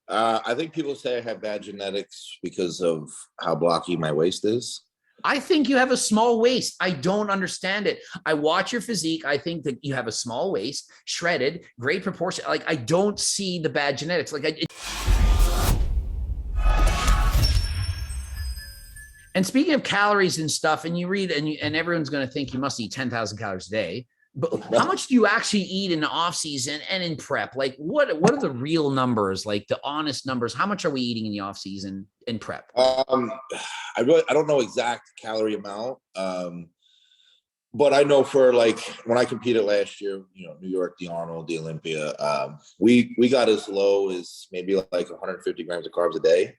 I think people say I have bad genetics because of how blocky my waist is. I think you have a small waist. I don't understand it. I watch your physique. I think that you have a small waist, shredded, great proportion. Like, I don't see the bad genetics. And speaking of calories and stuff, and you read, and everyone's going to think you must eat 10,000 calories a day. But how much do you actually eat in the off season and in prep? Like, what are the real numbers, like the honest numbers? How much are we eating in the off season in prep? I don't know exact calorie amount. But I know for like when I competed last year, New York, the Arnold, the Olympia, we got as low as maybe like 150 grams of carbs a day.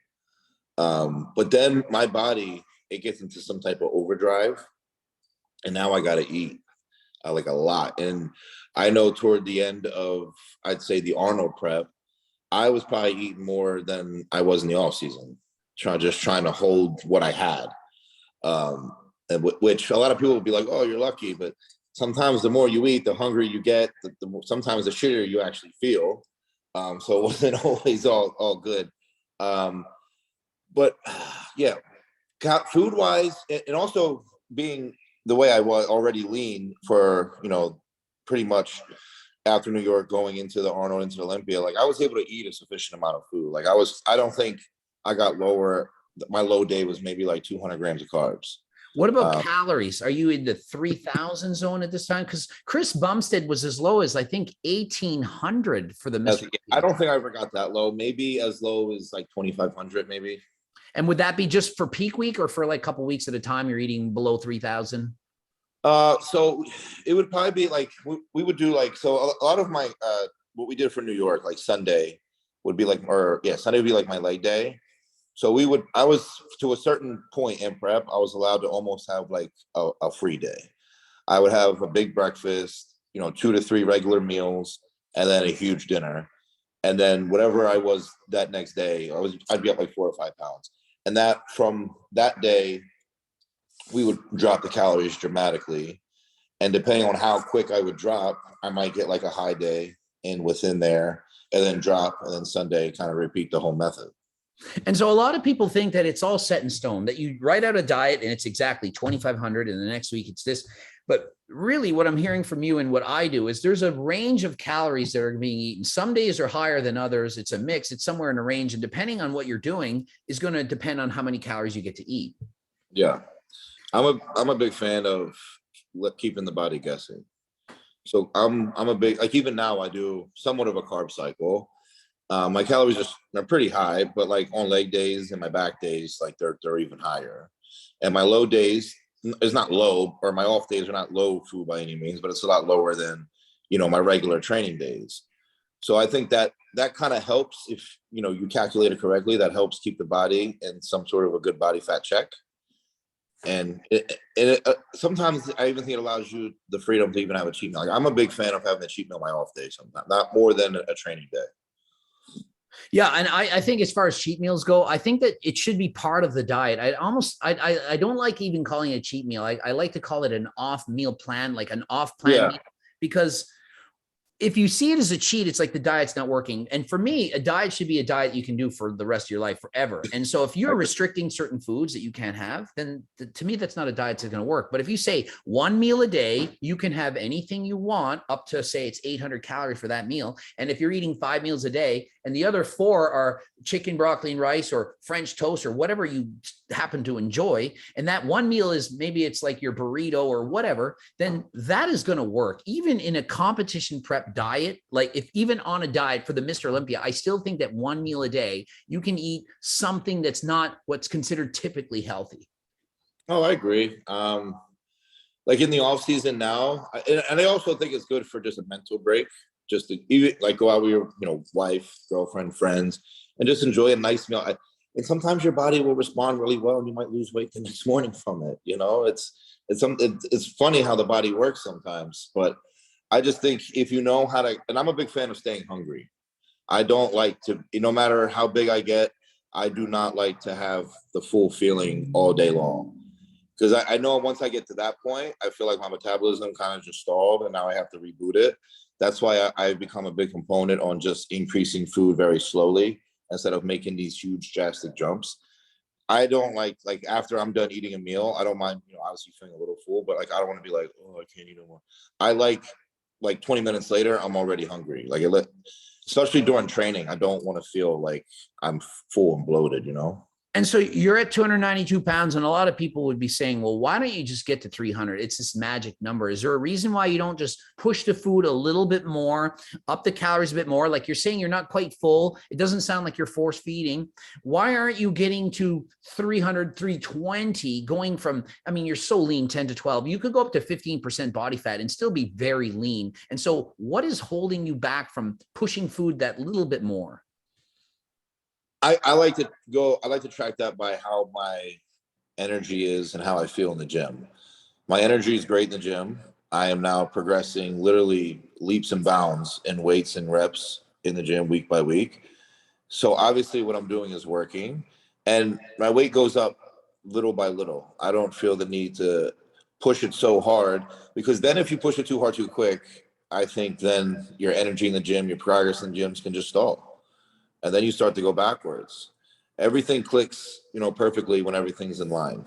But then my body, it gets into some type of overdrive, and now I got to eat like a lot. And I know toward the end of, I'd say, the Arnold prep, I was probably eating more than I was in the off season, just trying to hold what I had. Which a lot of people will be like, "Oh, you're lucky," but sometimes the more you eat, the hungrier you get. Sometimes the shittier you actually feel. So it wasn't always all good. But yeah, food wise, and also being the way I was already lean for pretty much after New York, going into the Arnold, into the Olympia, like I was able to eat a sufficient amount of food. Like I don't think I got lower. My low day was maybe like 200 grams of carbs. What about calories? Are you in the 3,000 zone at this time? Because Chris Bumstead was as low as, I think, 1,800 for the Mr. I don't think I ever got that low. Maybe as low as like 2,500, maybe. And would that be just for peak week, or for like a couple weeks at a time you're eating below 3,000? So it would probably be like, we would do like, so a lot of my, what we did for New York, like Sunday would be like, Sunday would be like my leg day. So I was to a certain point in prep, I was allowed to almost have like a free day. I would have a big breakfast, 2 to 3 regular meals, and then a huge dinner. And then whatever I was that next day, I'd be up like 4 or 5 pounds. And that from that day, we would drop the calories dramatically. And depending on how quick I would drop, I might get like a high day in within there, and then drop, and then Sunday kind of repeat the whole method. And so a lot of people think that it's all set in stone, that you write out a diet and it's exactly 2,500 and the next week it's this. But really what I'm hearing from you and what I do is there's a range of calories that are being eaten. Some days are higher than others. It's a mix. It's somewhere in a range. And depending on what you're doing is going to depend on how many calories you get to eat. Yeah. I'm a big fan of keeping the body guessing. So I'm a big, like even now I do somewhat of a carb cycle. My calories are pretty high, but like on leg days and my back days, like they're even higher. And my low days is not low, or my off days are not low food by any means, but it's a lot lower than, my regular training days. So I think that kind of helps if, you calculate it correctly. That helps keep the body in some sort of a good body fat check. And sometimes I even think it allows you the freedom to even have a cheat meal. Like I'm a big fan of having a cheat meal my off day sometimes, not more than a training day. Yeah. And I think as far as cheat meals go, I think that it should be part of the diet. I don't like even calling it a cheat meal. I like to call it an off meal plan, like an off plan meal, because if you see it as a cheat, it's like the diet's not working. And for me, a diet should be a diet you can do for the rest of your life forever. And so if you're restricting certain foods that you can't have, then to me, that's not a diet that's going to work. But if you say 1 meal a day, you can have anything you want up to, say, it's 800 calories for that meal. And if you're eating 5 meals a day and the other 4 are chicken, broccoli, and rice, or French toast, or whatever you happen to enjoy, and that 1 meal is maybe it's like your burrito or whatever, then that is going to work. Even in a competition prep diet, like if even on a diet for the Mr. Olympia, I still think that 1 meal a day, you can eat something that's not what's considered typically healthy. Oh, I agree. Like in the off season now, and I also think it's good for just a mental break, just to even like go out with your, wife, girlfriend, friends, and just enjoy a nice meal. And sometimes your body will respond really well, and you might lose weight the next morning from it. It's funny how the body works sometimes, but I just think if you know how to, and I'm a big fan of staying hungry. I don't like to, no matter how big I get, I do not like to have the full feeling all day long. Because I know once I get to that point, I feel like my metabolism kind of just stalled and now I have to reboot it. That's why I've become a big component on just increasing food very slowly instead of making these huge drastic jumps. I don't like after I'm done eating a meal, I don't mind, obviously feeling a little full, but like I don't want to be like, oh, I can't eat no more. I like 20 minutes later, I'm already hungry. Especially during training, I don't want to feel like I'm full and bloated, And so you're at 292 pounds, and a lot of people would be saying, well, why don't you just get to 300? It's this magic number. Is there a reason why you don't just push the food a little bit more, up the calories a bit more? Like you're saying, you're not quite full. It doesn't sound like you're force feeding. Why aren't you getting to 300, 320, going from, I mean, you're so lean, 10 to 12. You could go up to 15% body fat and still be very lean. And so what is holding you back from pushing food that little bit more? I like to track that by how my energy is and how I feel in the gym. My energy is great in the gym. I am now progressing literally leaps and bounds in weights and reps in the gym week by week. So obviously what I'm doing is working, and my weight goes up little by little. I don't feel the need to push it so hard, because then if you push it too hard too quick, I think then your energy in the gym, your progress in the gyms can just stall. And then you start to go backwards. Everything clicks, perfectly when everything's in line.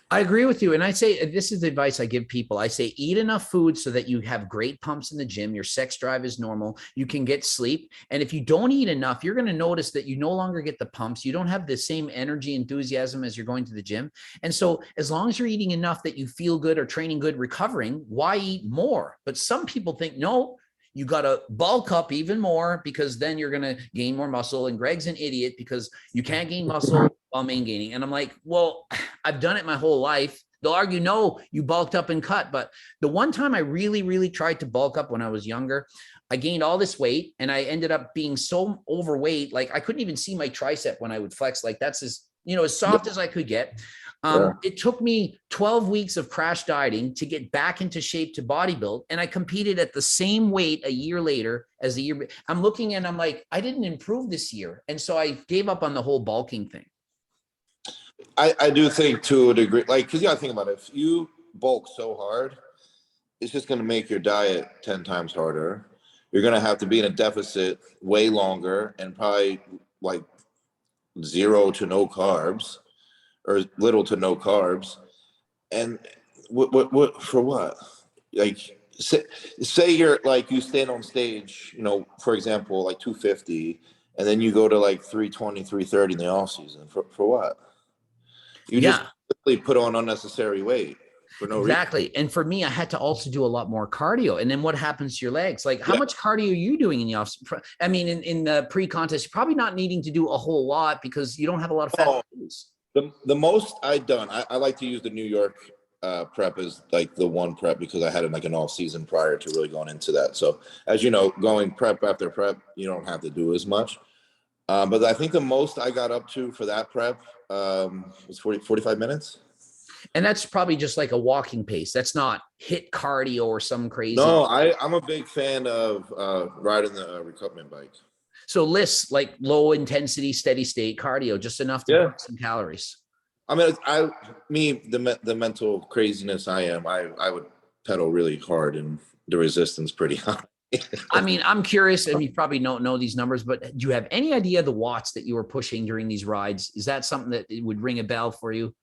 I agree with you. And I say, this is the advice I give people. I say, eat enough food so that you have great pumps in the gym. Your sex drive is normal. You can get sleep. And if you don't eat enough, you're going to notice that you no longer get the pumps. You don't have the same energy, enthusiasm as you're going to the gym. And so as long as you're eating enough that you feel good or training good, recovering, why eat more? But some people think, no, you got to bulk up even more, because then you're going to gain more muscle. And Greg's an idiot because you can't gain muscle while main gaining. And I'm like, well, I've done it my whole life. They'll argue, no, you bulked up and cut. But the one time I really, really tried to bulk up when I was younger, I gained all this weight and I ended up being so overweight. Like I couldn't even see my tricep when I would flex. Like that's as soft as I could get. It took me 12 weeks of crash dieting to get back into shape to bodybuild. And I competed at the same weight a year later as the year. I'm looking and I'm like, I didn't improve this year. And so I gave up on the whole bulking thing. I do think to a degree, because you got to think about it. If you bulk so hard, it's just going to make your diet 10 times harder. You're going to have to be in a deficit way longer and probably like 0 to no carbs, or little to no carbs. And what for what? Like say you're like, you stand on stage, for example, like 250, and then you go to like 320, 330 in the off season. For what? You just put on unnecessary weight for no reason. Exactly. And for me, I had to also do a lot more cardio. And then what happens to your legs? Like how much cardio are you doing in the off? I mean, in the pre-contest, you're probably not needing to do a whole lot because you don't have a lot of fat to lose. The most I've done, I like to use the New York prep as like the one prep, because I had like an off season prior to really going into that. So as you know, going prep after prep, you don't have to do as much. But I think the most I got up to for that prep was 45 minutes. And that's probably just like a walking pace. That's not hit cardio or some crazy. No, I'm a big fan of riding the recumbent bike. So lists like low intensity, steady state cardio, just enough to burn some calories. I mean, the mental craziness I am, I would pedal really hard and the resistance pretty high. I mean, I'm curious, and you probably don't know these numbers, but do you have any idea the watts that you were pushing during these rides? Is that something that would ring a bell for you?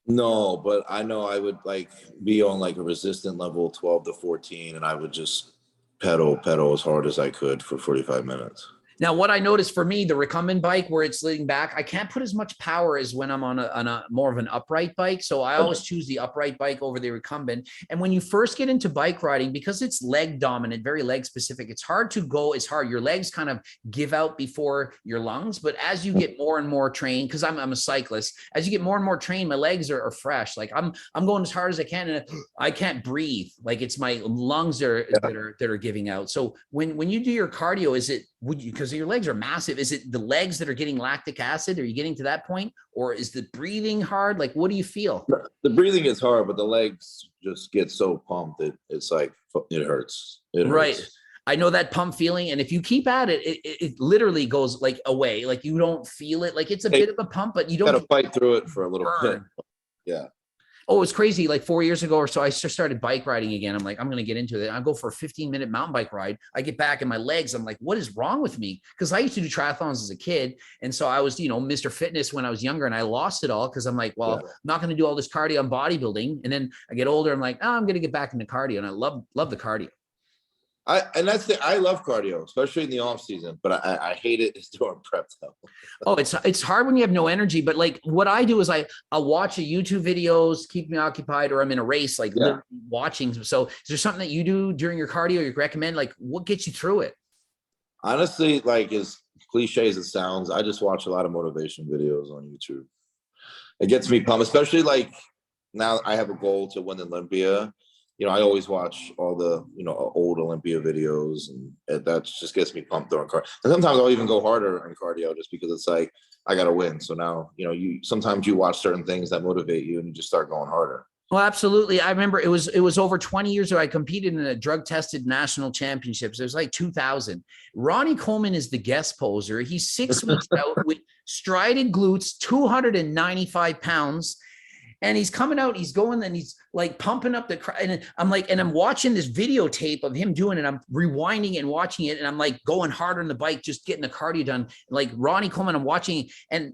No, but I know I would like be on like a resistant level 12 to 14, and I would just pedal as hard as I could for 45 minutes. Now, what I noticed for me, the recumbent bike where it's leaning back, I can't put as much power as when I'm on a more of an upright bike. So I always choose the upright bike over the recumbent. And when you first get into bike riding, because it's leg dominant, very leg specific, it's hard to go as hard. Your legs kind of give out before your lungs. But as you get more and more trained, because I'm a cyclist, as you get more and more trained, my legs are fresh. Like I'm going as hard as I can, and I can't breathe. Like it's my lungs that are giving out. So when you do your cardio, because your legs are massive, is it the legs that are getting lactic acid? Are you getting to that point? Or is the breathing hard? Like, what do you feel? The breathing is hard, but the legs just get so pumped that it's like, it hurts. Right. I know that pump feeling. And if you keep at it, it literally goes like away. Like you don't feel it. Like it's a bit of a pump, but you don't got to fight through it for a little bit. Yeah. Oh, it's crazy. Like 4 years ago or so, I just started bike riding again. I'm like, I'm going to get into it. I go for a 15-minute mountain bike ride. I get back and my legs, I'm like, what is wrong with me? Because I used to do triathlons as a kid. And so I was, Mr. Fitness when I was younger, and I lost it all because I'm like, well, Yeah. I'm not going to do all this cardio on bodybuilding. And then I get older. I'm like, oh, I'm going to get back into cardio. And I love the cardio. I love cardio, especially in the off season, but I hate it during prep though. Oh, it's hard when you have no energy. But like what I do is I'll watch a YouTube videos, keep me occupied, or I'm in a race, like literally watching. So is there something that you do during your cardio you recommend? Like what gets you through it? Honestly, like as cliche as it sounds, I just watch a lot of motivation videos on YouTube. It gets me pumped, especially like now I have a goal to win Olympia. I always watch all the, old Olympia videos, and that just gets me pumped during cardio. And sometimes I'll even go harder in cardio just because it's like, I got to win. So now, sometimes you watch certain things that motivate you and you just start going harder. Well, absolutely. I remember it was over 20 years ago. I competed in a drug tested national championships. It was like 2000. Ronnie Coleman is the guest poser. He's 6 weeks out with strided glutes, 295 pounds. And he's coming out, he's going, and he's like pumping up the, and I'm like, and I'm watching this videotape of him doing it. I'm rewinding and watching it. And I'm like going harder on the bike, just getting the cardio done. Like Ronnie Coleman, I'm watching. And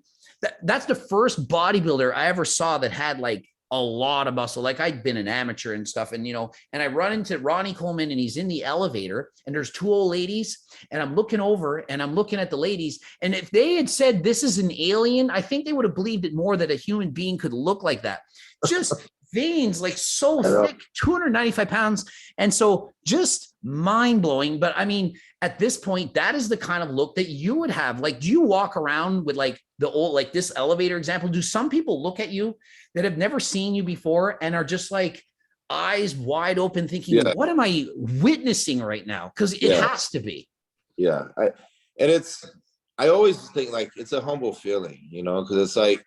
that's the first bodybuilder I ever saw that had like a lot of muscle. Like I'd been an amateur and stuff. And, and I run into Ronnie Coleman and he's in the elevator and there's two old ladies and I'm looking over and I'm looking at the ladies. And if they had said, this is an alien, I think they would have believed it more that a human being could look like that. Just veins, like so thick, 295 pounds. And so just mind blowing. But I mean, at this point, that is the kind of look that you would have. Like, do you walk around with like the old, like this elevator example? Do some people look at you that have never seen you before and are just like eyes wide open thinking, what am I witnessing right now? Because it has to be. Yeah. I always think like it's a humble feeling, because it's like,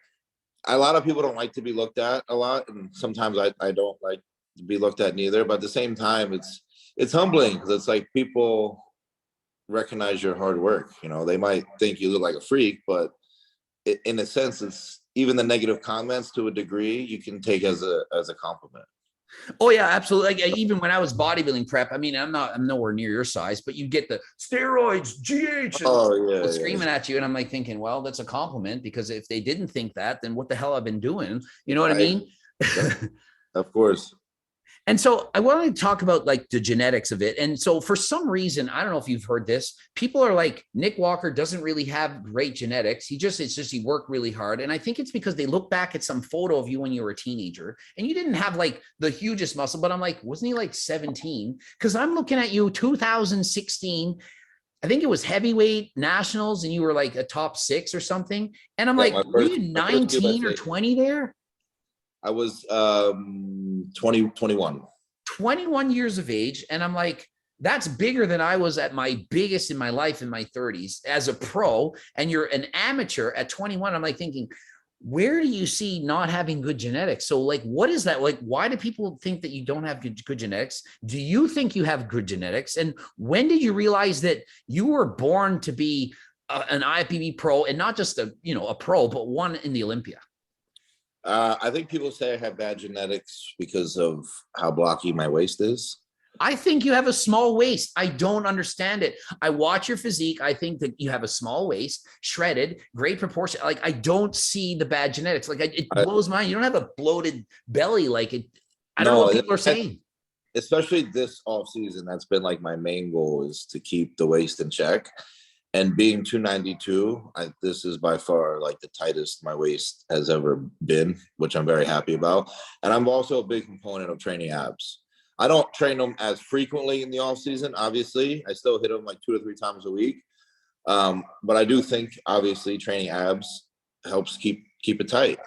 a lot of people don't like to be looked at a lot. And sometimes I don't like to be looked at neither, but at the same time, it's humbling because it's like people recognize your hard work. They might think you look like a freak, but in a sense, it's even the negative comments to a degree you can take as a compliment. Oh yeah, absolutely. Like even when I was bodybuilding prep, I mean, I'm nowhere near your size, but you get the steroids, GH, screaming at you. And I'm like thinking, well, that's a compliment because if they didn't think that, then what the hell I've been doing? You know what I mean? Of course. And so I wanted to talk about like the genetics of it. And so for some reason, I don't know if you've heard this, people are like, Nick Walker doesn't really have great genetics. He worked really hard. And I think it's because they look back at some photo of you when you were a teenager and you didn't have like the hugest muscle, but I'm like, wasn't he like 17? Because I'm looking at you 2016. I think it was heavyweight nationals and you were like a top 6 or something. And I'm like, were you 19 or 20 there? I was 21 years of age. And I'm like, that's bigger than I was at my biggest in my life in my 30s as a pro. And you're an amateur at 21. I'm like thinking, where do you see not having good genetics? So like, what is that? Like, why do people think that you don't have good genetics? Do you think you have good genetics? And when did you realize that you were born to be an IFBB pro and not just a pro, but one in the Olympia? I think people say I have bad genetics because of how blocky my waist is. I think you have a small waist. I don't understand it. I watch your physique. I think that you have a small waist, shredded, great proportion. Like I don't see the bad genetics. Like it blows my mind. You don't have a bloated belly like it. I don't know what people are saying. Especially this off season, that's been like my main goal is to keep the waist in check. And being 292, this is by far like the tightest my waist has ever been, which I'm very happy about. And I'm also a big component of training abs. I don't train them as frequently in the off season. Obviously, I still hit them like 2 to 3 times a week. But I do think obviously training abs helps keep it tight.